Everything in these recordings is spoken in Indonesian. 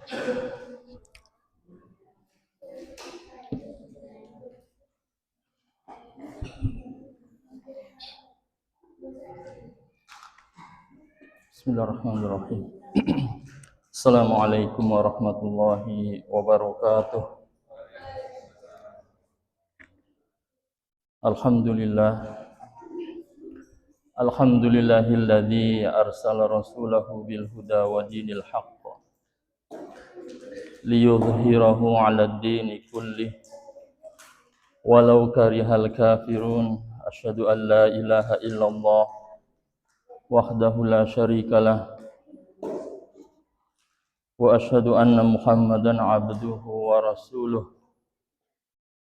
Bismillahirrahmanirrahim. Assalamualaikum warahmatullahi wabarakatuh. Alhamdulillahilladzi arsala rasulahu bil huda wa dinil haqq liyudhhirahu 'alad dini kullih walau karihal kafirun. Asyhadu an la ilaha illallah wahdahu la syarikalah wa asyhadu anna Muhammadan 'abduhu wa rasuluh.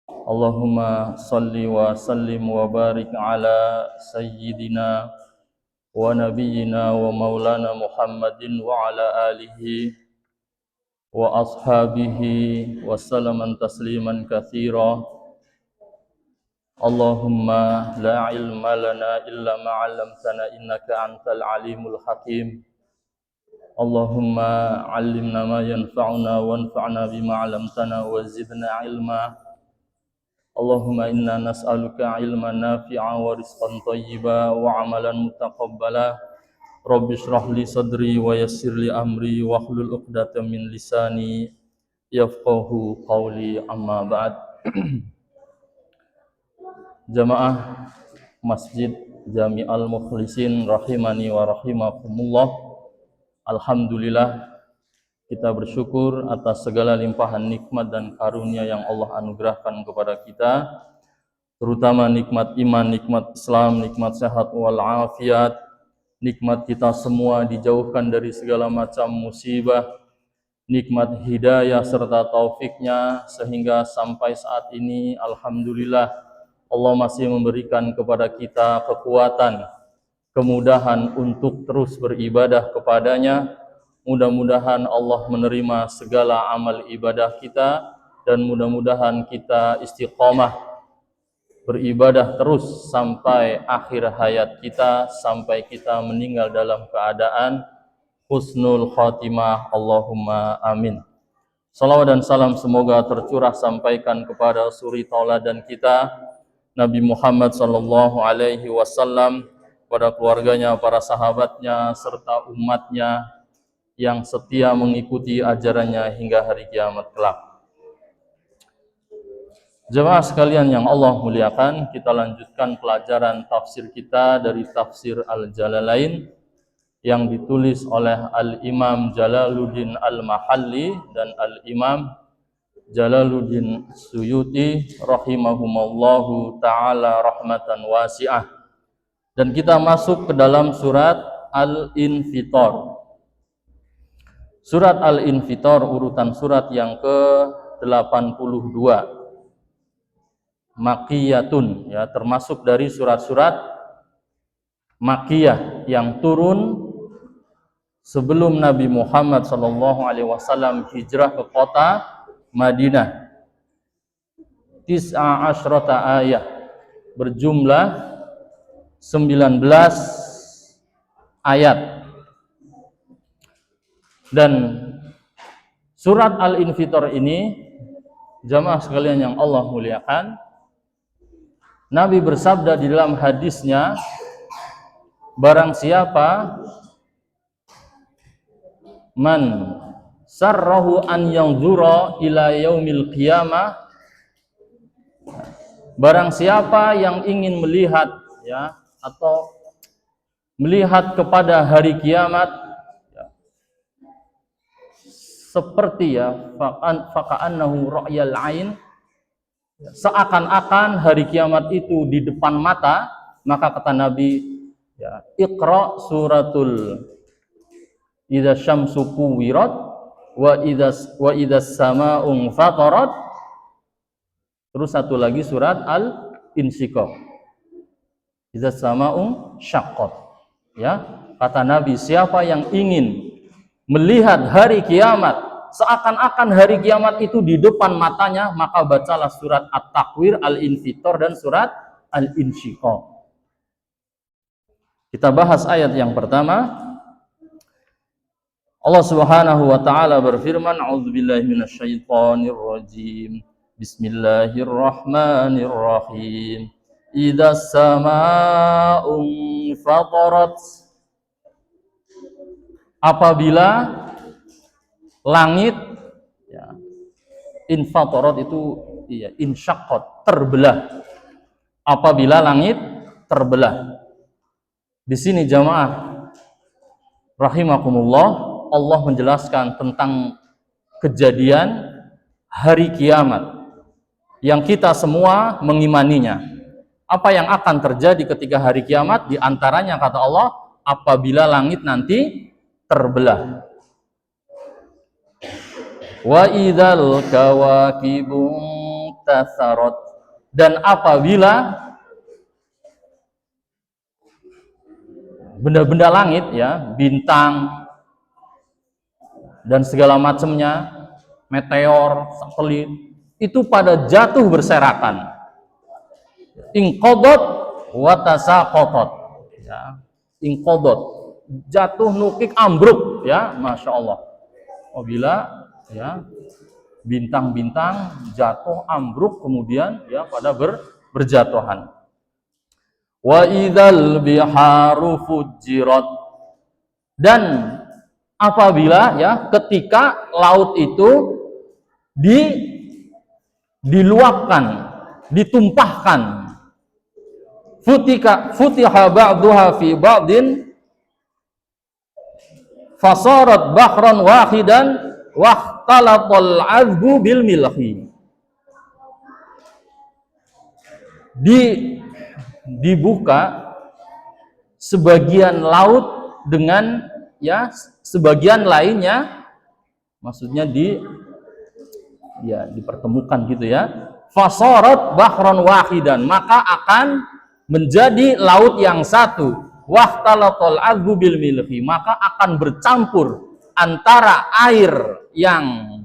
Allahumma salli wa sallim wa barik ala sayyidina wa nabiyyina wa maulana Muhammadin wa ala alihi wa ashabihi wa sallaman tasliman katsira. Allahumma la ilma lana illa ma 'allamtana innaka antal alimul hakim. Allahumma 'allimna ma yanfa'una wanfa'na bima 'allamtana wa zidna ilma. Allahumma inna nas'aluka ilman nafi'a wa rizqan thayyiba wa amalan mutaqabbala. Rabbi shrah li sadri wa yassir li amri wa hlul 'uqdatam min lisani yafqahu qawli, amma ba'd. Jamaah Masjid Jami'al Mukhlisin rahimani wa rahimakumullah. Alhamdulillah, kita bersyukur atas segala limpahan nikmat dan karunia yang Allah anugerahkan kepada kita, terutama nikmat iman, nikmat Islam, nikmat sehat wal afiat, nikmat kita semua dijauhkan dari segala macam musibah, nikmat hidayah serta taufiknya, sehingga sampai saat ini alhamdulillah Allah masih memberikan kepada kita kekuatan, kemudahan untuk terus beribadah kepadanya. Mudah-mudahan Allah menerima segala amal ibadah kita dan mudah-mudahan kita istiqomah beribadah terus sampai akhir hayat kita, sampai kita meninggal dalam keadaan husnul khatimah. Allahumma amin. Salawat dan salam semoga tercurah sampaikan kepada suri tauladan kita Nabi Muhammad sallallahu alaihi wasallam, pada keluarganya, para sahabatnya serta umatnya yang setia mengikuti ajarannya hingga hari kiamat kelak. Jemaah sekalian yang Allah muliakan, kita lanjutkan pelajaran tafsir kita dari tafsir Al-Jalalain yang ditulis oleh Al-Imam Jalaluddin Al-Mahalli dan Al-Imam Jalaluddin Suyuti rahimahumallahu ta'ala rahmatan wasi'ah. Dan kita masuk ke dalam surat Al-Infitar. Surat Al-Infitar urutan surat yang ke-82. Makkiyatun, ya, termasuk dari surat-surat Makkiyah yang turun sebelum Nabi Muhammad SAW hijrah ke kota Madinah. 19 ayat, berjumlah 19 ayat. Dan surat Al-Infitar ini, jamaah sekalian yang Allah muliakan, Nabi bersabda di dalam hadisnya, barang siapa man sarrahu an yanzura ila yaumil qiyamah, barang siapa yang ingin melihat, ya, atau melihat kepada hari kiamat, seperti, ya, faka'annahu ra'yal ain, seakan-akan hari kiamat itu di depan mata, maka kata Nabi, ya, Iqra suratul idza syamsu kuwirat wa idzas samaa'u fatarat. Terus satu lagi surat Al-Insyiqaq, idzas samaa'u syaqqat. Ya, kata Nabi, siapa yang ingin melihat hari kiamat seakan-akan hari kiamat itu di depan matanya, maka bacalah surat At-Takwir, Al-Infitar, dan surat Al-Insyiqaq. Kita bahas ayat yang pertama. Allah Subhanahu wa taala berfirman, "A'udzubillahi minasyaitonir rajim. Bismillahirrahmanirrahim. Idzas samaa'u fatarat." Apabila langit ya, infatarat itu iya, insyaqqat, terbelah. Apabila langit terbelah. Di sini jamaah rahimakumullah, Allah menjelaskan tentang kejadian hari kiamat yang kita semua mengimaninya. Apa yang akan terjadi ketika hari kiamat? Di antaranya kata Allah, apabila langit nanti terbelah. Wa idzal kawakibu tasarat, dan apabila benda-benda langit ya, bintang dan segala macamnya, meteor, satelit, itu pada jatuh berserakan. Inqadat wa tasaqatat. Ya, inqadat, jatuh nukik ambruk ya, Masya Allah. Apabila ya bintang-bintang jatuh ambruk kemudian ya pada berjatuhan. Wa idzal biharu fujirat, dan apabila ya ketika laut itu diluapkan, ditumpahkan, futiha ba'duha fi ba'din fasarat bahran wahidan wahtalatal azbu bil milhi. Dibuka sebagian laut dengan ya sebagian lainnya, maksudnya dipertemukan gitu ya. Fasarat bahran wahidan, maka akan menjadi laut yang satu. Wahtalatal azbu bil milhi, maka akan bercampur antara air yang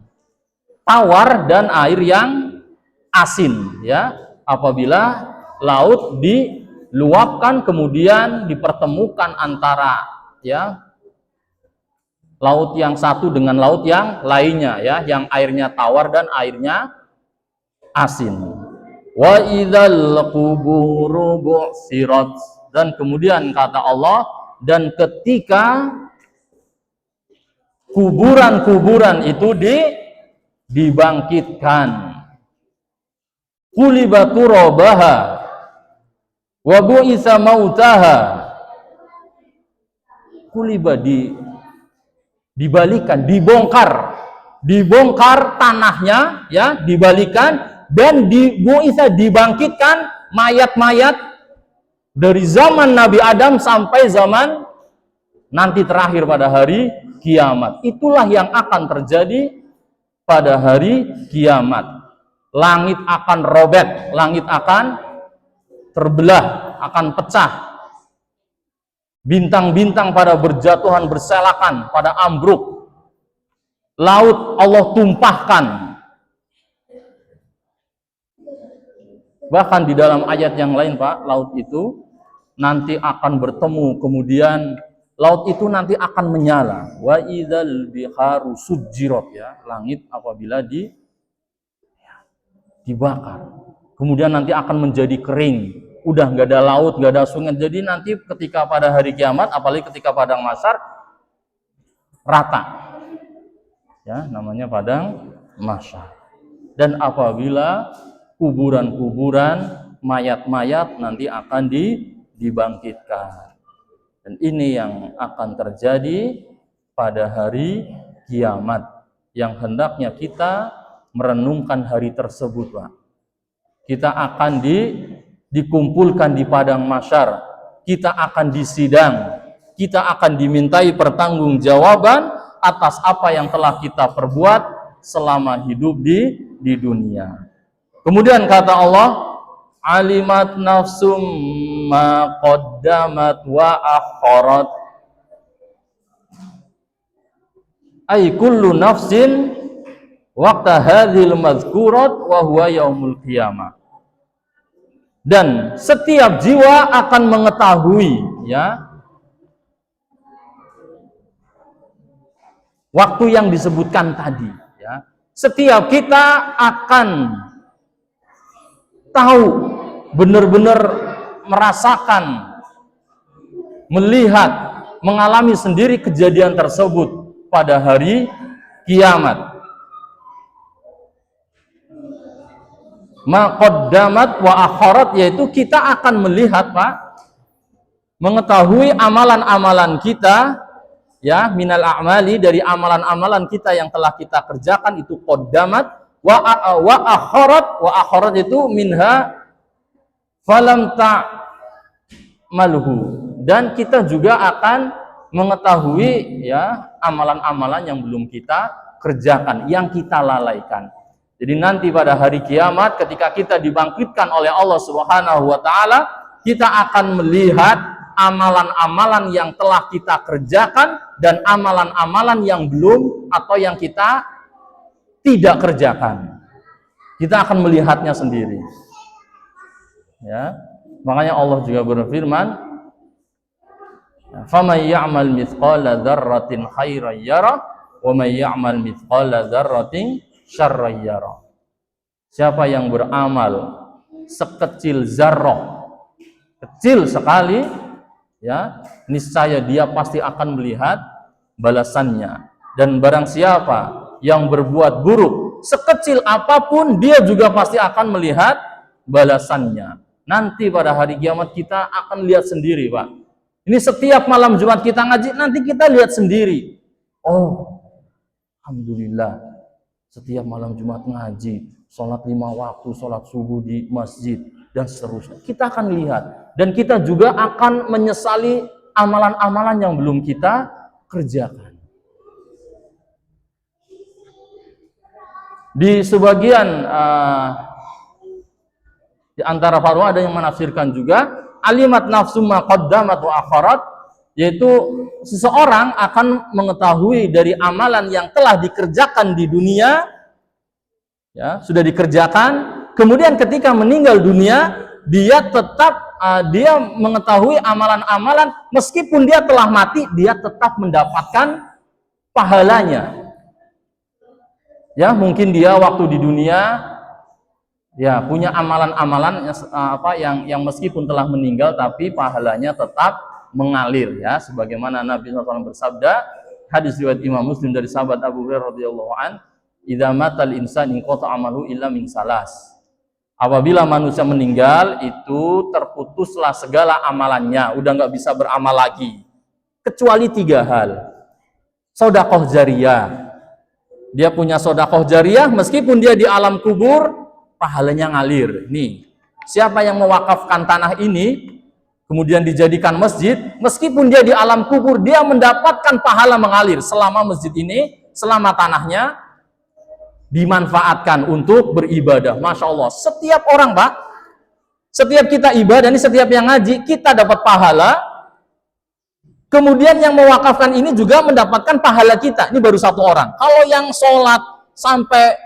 tawar dan air yang asin ya. Apabila laut diluapkan kemudian dipertemukan antara ya laut yang satu dengan laut yang lainnya ya, yang airnya tawar dan airnya asin. Wa idzal quburu bu'sirat, dan kemudian kata Allah, dan ketika kuburan-kuburan itu dibangkitkan. Qulibat turabaha wa bu'itsa mautaha. Quliba dibalikan, dibongkar tanahnya ya, dibalikan, dan bu'itsa dibangkitkan mayat-mayat dari zaman Nabi Adam sampai zaman nanti terakhir pada hari kiamat. Itulah yang akan terjadi pada hari kiamat. Langit akan robek, langit akan terbelah, akan pecah. Bintang-bintang pada berjatuhan, berselakan, pada ambruk. Laut Allah tumpahkan. Bahkan di dalam ayat yang lain Pak, laut itu nanti akan bertemu, kemudian laut itu nanti akan menyala. Wa idzal biharu sujjirat ya, langit apabila dibakar, kemudian nanti akan menjadi kering, udah nggak ada laut, nggak ada sungai. Jadi nanti ketika pada hari kiamat, apalagi ketika padang mahsyar, rata ya, namanya padang mahsyar. Dan apabila kuburan-kuburan, mayat-mayat nanti akan dibangkitkan, dan ini yang akan terjadi pada hari kiamat, yang hendaknya kita merenungkan hari tersebut Pak. Kita akan dikumpulkan di padang mahsyar, kita akan disidang, kita akan dimintai pertanggungjawaban atas apa yang telah kita perbuat selama hidup di dunia. Kemudian kata Allah, alimat nafsum ma qaddamat wa akharat, ay kullu nafsin waqta hadhil mazkurat wa huwa yaumul qiyamah. Dan setiap jiwa akan mengetahui ya waktu yang disebutkan tadi, ya. Setiap kita akan tahu, benar-benar merasakan, melihat, mengalami sendiri kejadian tersebut pada hari kiamat. Maqaddamat wa akharat, yaitu kita akan melihat, Pak, mengetahui amalan-amalan kita, ya, minal a'mali, dari amalan-amalan kita yang telah kita kerjakan, itu qaddamat wa akharat itu minha falam ta'malhu, dan kita juga akan mengetahui, ya, amalan-amalan yang belum kita kerjakan, yang kita lalaikan. Jadi nanti pada hari kiamat ketika kita dibangkitkan oleh Allah Subhanahu wa taala, kita akan melihat amalan-amalan yang telah kita kerjakan dan amalan-amalan yang belum atau yang kita tidak kerjakan. Kita akan melihatnya sendiri. Ya. Makanya Allah juga berfirman, "Faman ya'mal mithqala dzarratin khairan yarah wa man ya'mal mithqala dzarratin syarran yarah." Siapa yang beramal sekecil zarrah, kecil sekali, ya, niscaya dia pasti akan melihat balasannya. Dan barang siapa yang berbuat buruk sekecil apapun, dia juga pasti akan melihat balasannya. Nanti pada hari kiamat kita akan lihat sendiri, Pak. Ini setiap malam Jumat kita ngaji, nanti kita lihat sendiri. Oh, alhamdulillah, setiap malam Jumat ngaji, sholat 5 waktu, sholat subuh di masjid, dan seterusnya. Kita akan lihat. Dan kita juga akan menyesali amalan-amalan yang belum kita kerjakan. Di sebagian di antara para ulama ada yang menafsirkan juga alimat nafsu ma qaddamat wa akharat, yaitu seseorang akan mengetahui dari amalan yang telah dikerjakan di dunia, ya, sudah dikerjakan, kemudian ketika meninggal dunia dia tetap dia mengetahui amalan-amalan, meskipun dia telah mati dia tetap mendapatkan pahalanya. Ya, mungkin dia waktu di dunia, ya, punya amalan-amalan yang meskipun telah meninggal tapi pahalanya tetap mengalir, ya, sebagaimana Nabi SAW bersabda, hadis riwayat Imam Muslim dari sahabat Abu Hurairah radhiyallahu an, "Idza matal insan inqata amalu illa min salas." Apabila manusia meninggal, itu terputuslah segala amalannya, udah nggak bisa beramal lagi, kecuali 3 hal. Sedekah jariyah. Dia punya sedekah jariyah, meskipun dia di alam kubur, pahalanya ngalir. Nih, siapa yang mewakafkan tanah ini, kemudian dijadikan masjid, meskipun dia di alam kubur, dia mendapatkan pahala mengalir selama masjid ini, selama tanahnya dimanfaatkan untuk beribadah. Masya Allah, setiap orang, Pak, setiap kita ibadah, ini setiap yang ngaji, kita dapat pahala. Kemudian yang mewakafkan ini juga mendapatkan pahala kita. Ini baru 1 orang. Kalau yang sholat sampai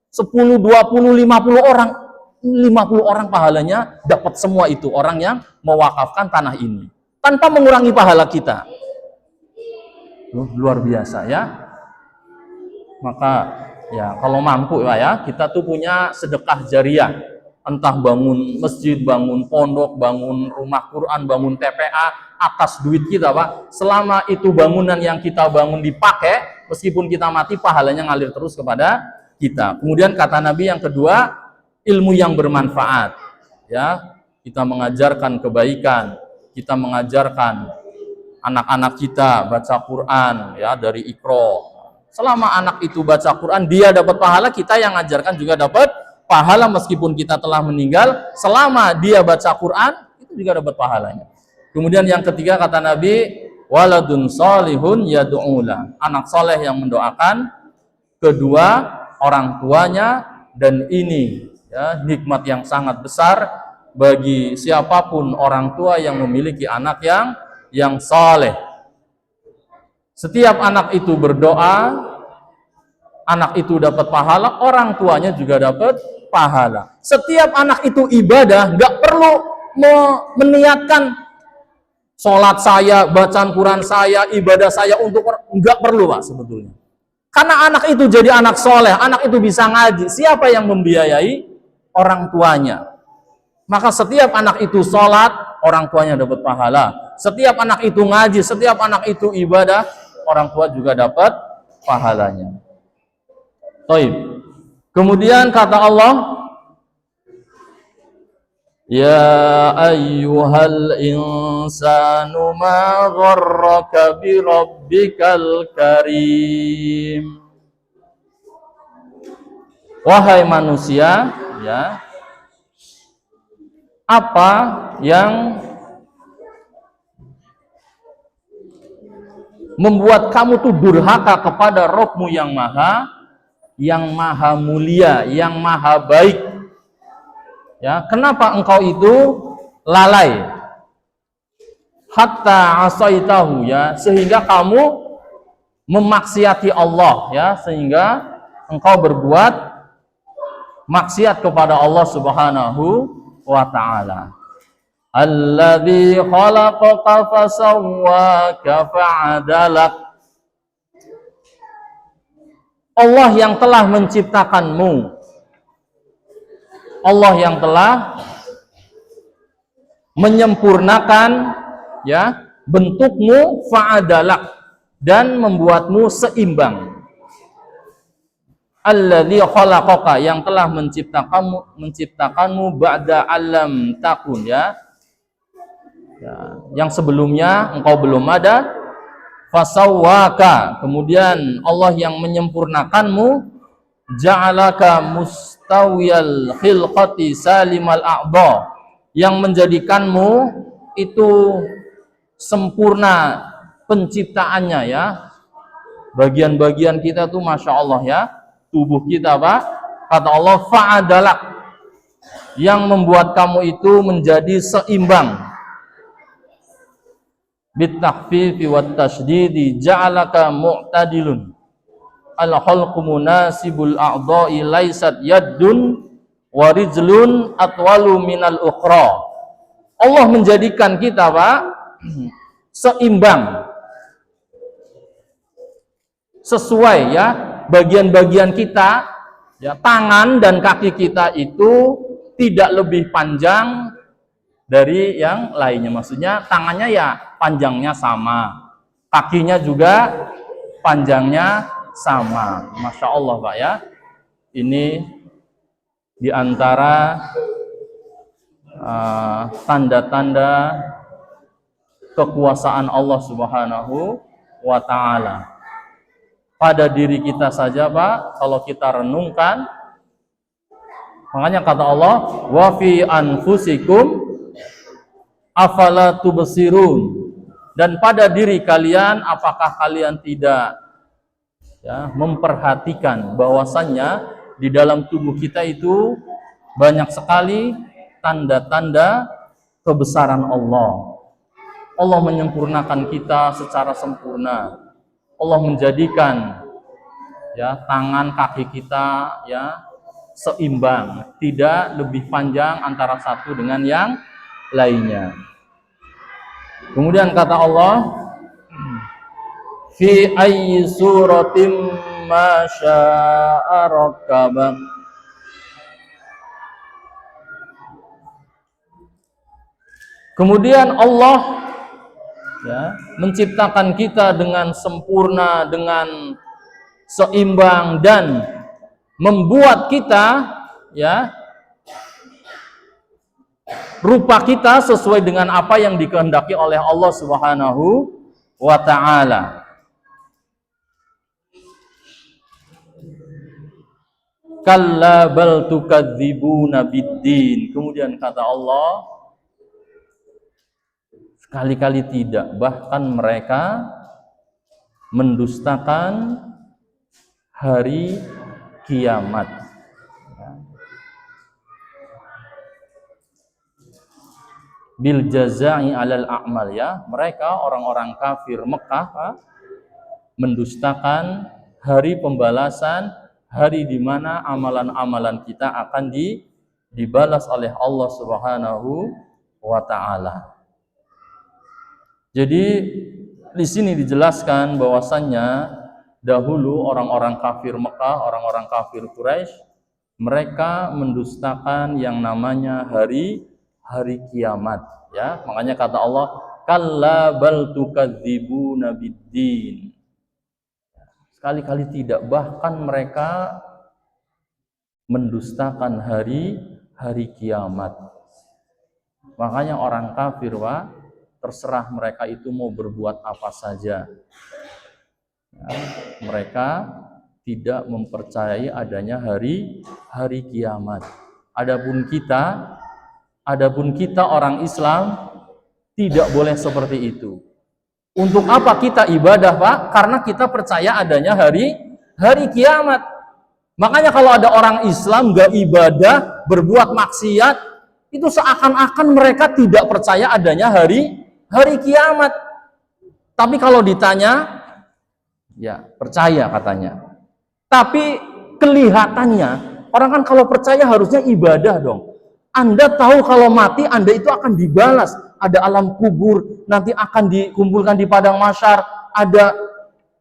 10, 20, 50 orang, 50 orang pahalanya dapat semua itu, orang yang mewakafkan tanah ini tanpa mengurangi pahala kita. Luar biasa, ya. Maka, ya, kalau mampu, ya, kita tuh punya sedekah jariyah, entah bangun masjid, bangun pondok, bangun rumah Quran, bangun TPA atas duit kita, Pak. Selama itu bangunan yang kita bangun dipakai, meskipun kita mati, pahalanya ngalir terus kepada kita. Kemudian kata Nabi yang kedua, ilmu yang bermanfaat, ya. Kita mengajarkan kebaikan, kita mengajarkan anak-anak kita baca Quran, ya, dari Iqra. Selama anak itu baca Quran, dia dapat pahala, kita yang ngajarkan juga dapat pahala meskipun kita telah meninggal. Selama dia baca Quran, itu juga dapat pahalanya. Kemudian yang ketiga kata Nabi, waladun salihun yad'ula, anak soleh yang mendoakan kedua orang tuanya. Dan ini, ya, nikmat yang sangat besar bagi siapapun orang tua yang memiliki anak yang soleh. Setiap anak itu berdoa, anak itu dapat pahala, orang tuanya juga dapat pahala. Setiap anak itu ibadah, nggak perlu meniatkan sholat saya, bacaan Quran saya, ibadah saya untuk orang, nggak perlu, Pak, sebetulnya. Karena anak itu jadi anak soleh, anak itu bisa ngaji. Siapa yang membiayai? Orang tuanya. Maka setiap anak itu sholat, orang tuanya dapat pahala. Setiap anak itu ngaji, setiap anak itu ibadah, orang tua juga dapat pahalanya. Taib. Kemudian kata Allah, ya ayyuhal insanu ma gharraka bi rabbikal karim. Wahai manusia, ya, apa yang membuat kamu tuh durhaka kepada Rabb-Mu yang maha mulia, yang maha baik? Ya, kenapa engkau itu lalai? Hatta asaitahu, ya, sehingga kamu memaksiati Allah, ya, sehingga engkau berbuat maksiat kepada Allah Subhanahu wa ta'ala. Alladzi khalaqaka fasawwaka fa'adalak. Allah yang telah menciptakanmu, Allah yang telah menyempurnakan, ya, bentukmu, fa'adalak, dan membuatmu seimbang. Alladzi khalaqaka, yang telah menciptakanmu ba'da alam takun, ya. Yang sebelumnya engkau belum ada. Fasawwaka, kemudian Allah yang menyempurnakanmu, ja'alaka mustawiyal khilqati salimal a'dha, yang menjadikanmu itu sempurna penciptaannya, ya. Bagian-bagian kita tuh Masya Allah, ya, tubuh kita, Pak, kata Allah, fa'adalak, yang membuat kamu itu menjadi seimbang. Bitakfifi wat tasydidi ja'alaka mu'tadilun. Al-khalqu munasibul a'dha'i laisat yaddun wa rijlun atwalu minal ukhra. Allah menjadikan kita, Pak, seimbang, sesuai, ya, bagian-bagian kita, ya, tangan dan kaki kita itu tidak lebih panjang dari yang lainnya. Maksudnya tangannya ya panjangnya sama, kakinya juga panjangnya sama. Masya Allah, Pak, ya. Ini diantara tanda-tanda kekuasaan Allah Subhanahu wa ta'ala. Pada diri kita saja, Pak, kalau kita renungkan, makanya kata Allah, wa fi anfusikum afala tubsirun, dan pada diri kalian apakah kalian tidak, ya, memperhatikan bahwasannya di dalam tubuh kita itu banyak sekali tanda-tanda kebesaran Allah. Allah menyempurnakan kita secara sempurna. Allah menjadikan, ya, tangan kaki kita, ya, seimbang, tidak lebih panjang antara satu dengan yang lainnya. Kemudian kata Allah, fi ayyi suratim ma syaa rakkabak. Kemudian Allah, ya, menciptakan kita dengan sempurna, dengan seimbang, dan membuat kita, ya, rupa kita sesuai dengan apa yang dikehendaki oleh Allah Subhanahu wa ta'ala. Kalla bal tukadzibuna biddin. Kemudian kata Allah, sekali-kali tidak, bahkan mereka mendustakan hari kiamat. Bil jazai alal a'mal, ya, mereka orang-orang kafir Mekah mendustakan hari pembalasan, hari di mana amalan-amalan kita akan dibalas oleh Allah Subhanahu wa ta'ala. Jadi di sini dijelaskan bahwasannya Dahulu orang-orang kafir Mekah, orang-orang kafir Quraisy, mereka mendustakan yang namanya hari kiamat, ya. Makanya kata Allah, kalla bal tukadzibuna biddin. Sekali-kali tidak, bahkan mereka mendustakan hari kiamat. Makanya orang kafir, Pak, terserah mereka itu mau berbuat apa saja. Ya, mereka tidak mempercayai adanya hari kiamat. Adapun kita orang Islam tidak boleh seperti itu. Untuk apa kita ibadah, Pak? Karena kita percaya adanya hari kiamat. Makanya kalau ada orang Islam gak ibadah, berbuat maksiat, itu seakan-akan mereka tidak percaya adanya hari kiamat. Tapi kalau ditanya, ya percaya katanya. Tapi kelihatannya, orang kan kalau percaya harusnya ibadah dong. Anda tahu kalau mati Anda itu akan dibalas. Ada alam kubur, nanti akan dikumpulkan di padang mahsyar, ada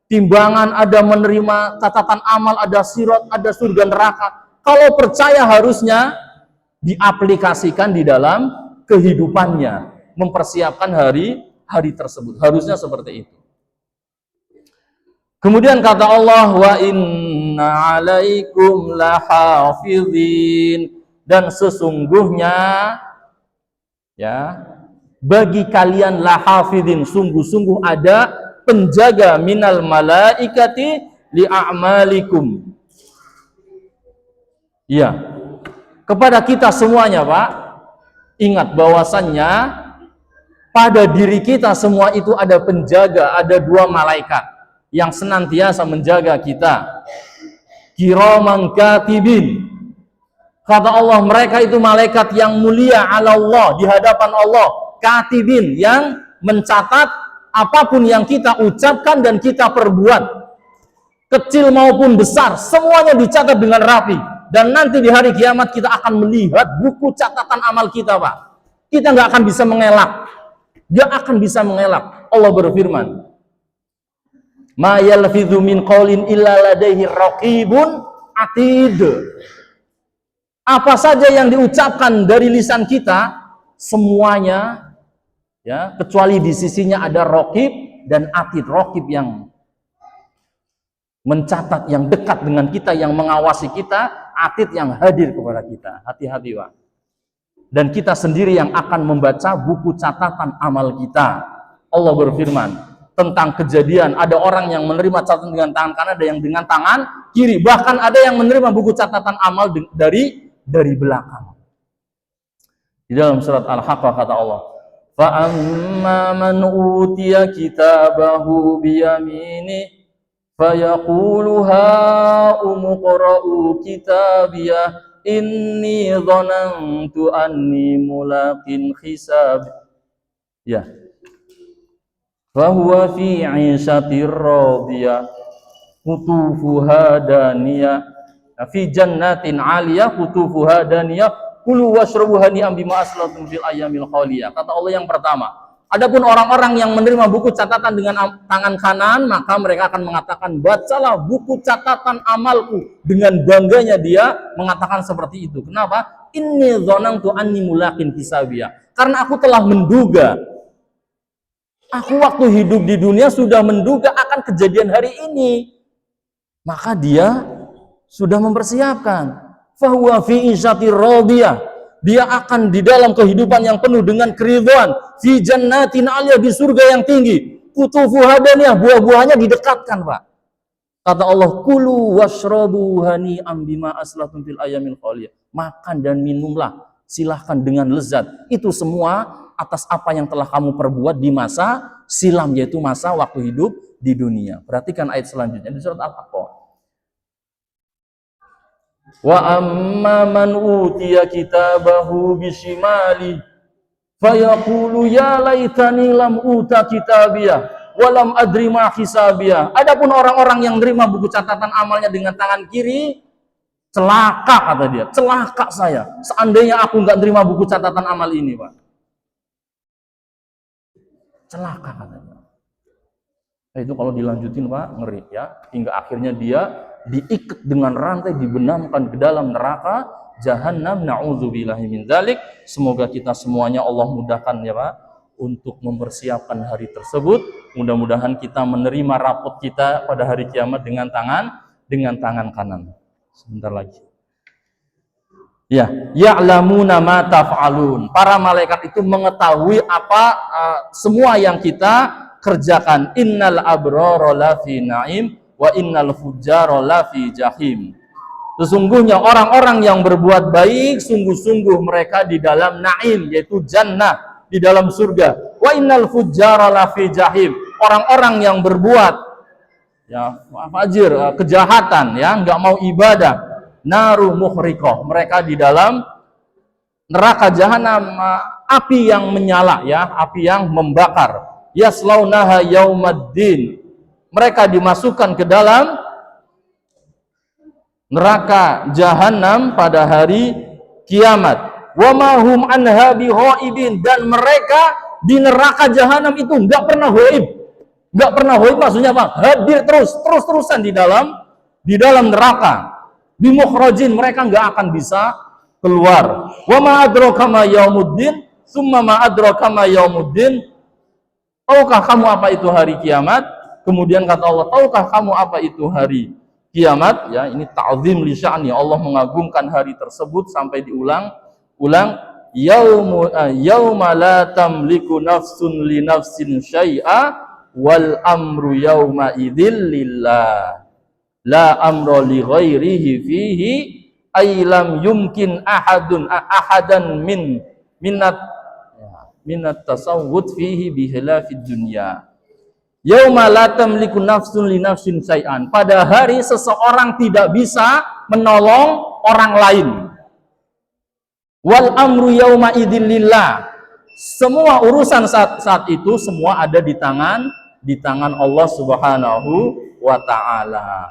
timbangan, ada menerima catatan amal, ada sirat, ada surga neraka. Kalau percaya harusnya diaplikasikan di dalam kehidupannya, mempersiapkan hari tersebut. Harusnya seperti itu. Kemudian kata Allah, wa inna alaikum lahafizin, dan sesungguhnya ya bagi kalian lahafizin, sungguh-sungguh ada penjaga minal malaikati li'a'malikum. Ya, kepada kita semuanya, Pak, ingat bahwasannya pada diri kita semua itu ada penjaga, ada 2 malaikat yang senantiasa menjaga kita. Kiraman katibin. Kata Allah, mereka itu malaikat yang mulia ala Allah, di hadapan Allah. Katibin, yang mencatat apapun yang kita ucapkan dan kita perbuat, kecil maupun besar, semuanya dicatat dengan rapi. Dan nanti di hari kiamat kita akan melihat buku catatan amal kita, Pak. Kita nggak akan bisa mengelak. Nggak akan bisa mengelak. Allah berfirman, ma yalfidhu min qaulin illa ladaihi raqibun atid. Apa saja yang diucapkan dari lisan kita, semuanya ya, kecuali di sisinya ada raqib dan atid. Raqib yang mencatat, yang dekat dengan kita, yang mengawasi kita, atid yang hadir kepada kita. Hati-hati, Pak. Dan kita sendiri yang akan membaca buku catatan amal kita. Allah berfirman tentang kejadian ada orang yang menerima catatan dengan tangan kanan, ada yang dengan tangan kiri, bahkan ada yang menerima buku catatan amal dari belakang. Di dalam surat Al-Haqqah kata Allah, fa amma man utiya kitabahu biyamini fayaqulu ha umqra'u kitabiyah inni dhanantu anni mulaqin hisab. Ya. Fahuwa fi 'ishatir radiyah qutufuha daniyah fi jannatin 'aliyah qutufuha daniyah kulu washrabu hani'an bima aslatum fil ayyamil khaliyah. Kata Allah yang pertama, adapun orang-orang yang menerima buku catatan dengan tangan kanan, maka mereka akan mengatakan, bacalah buku catatan amalku. Dengan bangganya dia mengatakan seperti itu. Kenapa? Inni dzanantu anni mulaqin hisabiyah. Karena aku telah menduga, aku waktu hidup di dunia sudah menduga akan kejadian hari ini. Maka dia sudah mempersiapkan. Fahuwa fi isyatir radiyah. Dia akan di dalam kehidupan yang penuh dengan keridhaan. Fi jannatin 'aliyah, di surga yang tinggi. Qutufuha daniyah, buah-buahnya didekatkan, Pak. Kata Allah, kulu washrabu hani'an bima aslatum fil ayyamil khaliyah. Makan dan minumlah, silahkan dengan lezat. Itu semua atas apa yang telah kamu perbuat di masa silam, yaitu masa waktu hidup di dunia. Perhatikan ayat selanjutnya di surat Al-Haqqah. Wa amma man utiya kitabahu bisimali fayaqulu ya laitani lam uta kitabiyah wa lam adri ma hisabiyah. Adapun orang-orang yang menerima buku catatan amalnya dengan tangan kiri, celaka kata dia, celaka saya. Seandainya aku enggak terima buku catatan amal ini, Pak. Celaka katanya. Itu kalau dilanjutin Pak, ngeri ya. Hingga akhirnya dia diikat dengan rantai, dibenamkan ke dalam neraka Jahannam. Na'udzubillahi min dzalik. Semoga kita semuanya Allah mudahkan ya Pak untuk mempersiapkan hari tersebut. Mudah-mudahan kita menerima rapot kita pada hari kiamat dengan tangan kanan. Sebentar lagi. Ya, ya'lamuna ma taf'alun. Para malaikat itu mengetahui apa semua yang kita kerjakan. Innal abrara lafi na'im wa innal fujjara lafi jahim. Sesungguhnya orang-orang yang berbuat baik sungguh-sungguh mereka di dalam na'im, yaitu jannah, di dalam surga. Wa innal fujjara lafi jahim. Orang-orang yang berbuat ya fajir, kejahatan ya, enggak mau ibadah, naru muhriqah, mereka di dalam neraka jahanam, api yang menyala ya, api yang membakar. Yaslaunaha yaumaddin, mereka dimasukkan ke dalam neraka jahanam pada hari kiamat. Wa ma hum anha bighaibin, dan mereka di neraka jahanam itu enggak pernah ghaib. Enggak pernah ghaib maksudnya apa? Hadir terus-terusan di dalam neraka. Bimukhrajin, mereka enggak akan bisa keluar. Wa ma adraka ma yaumuddin, summa ma adraka ma yaumuddin. Tahukah kamu apa itu hari kiamat? Kemudian kata Allah, tahukah kamu apa itu hari kiamat? Ya, ini ta'zim li sya'ni, Allah mengagungkan hari tersebut sampai diulang. Yauma la tamliku nafsun li nafsin syai'a wal amru yauma idzil lillah. La amra li ghairihi fihi ay lam yumkin ahadan minat tasawwud fihi bihilafid dunya. Yauma la tamliku nafsun li nafsin syai'an. Pada hari seseorang tidak bisa menolong orang lain. Wal amru yauma idzin lillah. Semua urusan saat itu semua ada di tangan Allah Subhanahu wa taala.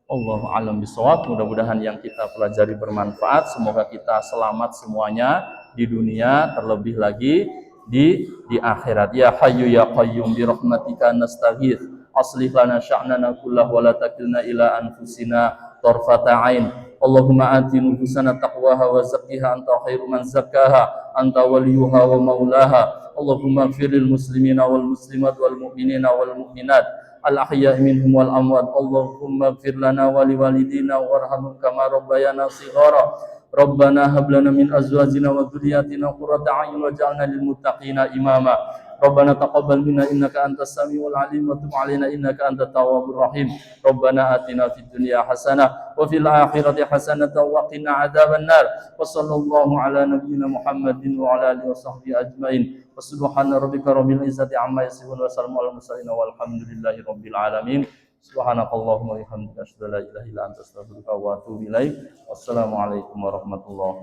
Allahu a'lam bishawab. Mudah-mudahan yang kita pelajari bermanfaat. Semoga kita selamat semuanya di dunia, terlebih lagi di akhirat. Ya Hayyu ya Qayyum bi rahmatika nastaghits. Aslih lana sya'nana kullahu wa la takilna ila anfusina tarfata ain. Allahumma ati nufusana taqwaha wa zakkiha anta khairu man zakkaha anta waliyuha wa maulaha. Allahumma ighfir lil muslimina wal muslimat wal mu'minina wal mu'minat al-ahya'i minhum wal amwat. Allahumma ighfir lana wa liwalidina warhamhum kama rabbayana shighara. Rabbana hab lana min azwajina wa dhurriyyatina qurrata a'yun waj'alna lil muttaqina imama. Rabbana taqabbal minna innaka antas samiul alim wa tub 'alaina innaka antat tawwabur rahim. Rabbana atina fid dunya hasanah wa fil akhirati hasanah wa qina adzaban nar. Wa sallallahu ala nabiyyina Muhammadin wa ala alihi washabbihi ajmain. Wa subhana rabbika rabbil izzati amma yasifun wa salamun alal mursalin walhamdulillahi rabbil alamin. Subhanakallahumma wa bihamdika asyhadu an la ilaha illa anta astaghfiruka wa atubu ilaik. Wassalamualaikum warahmatullahi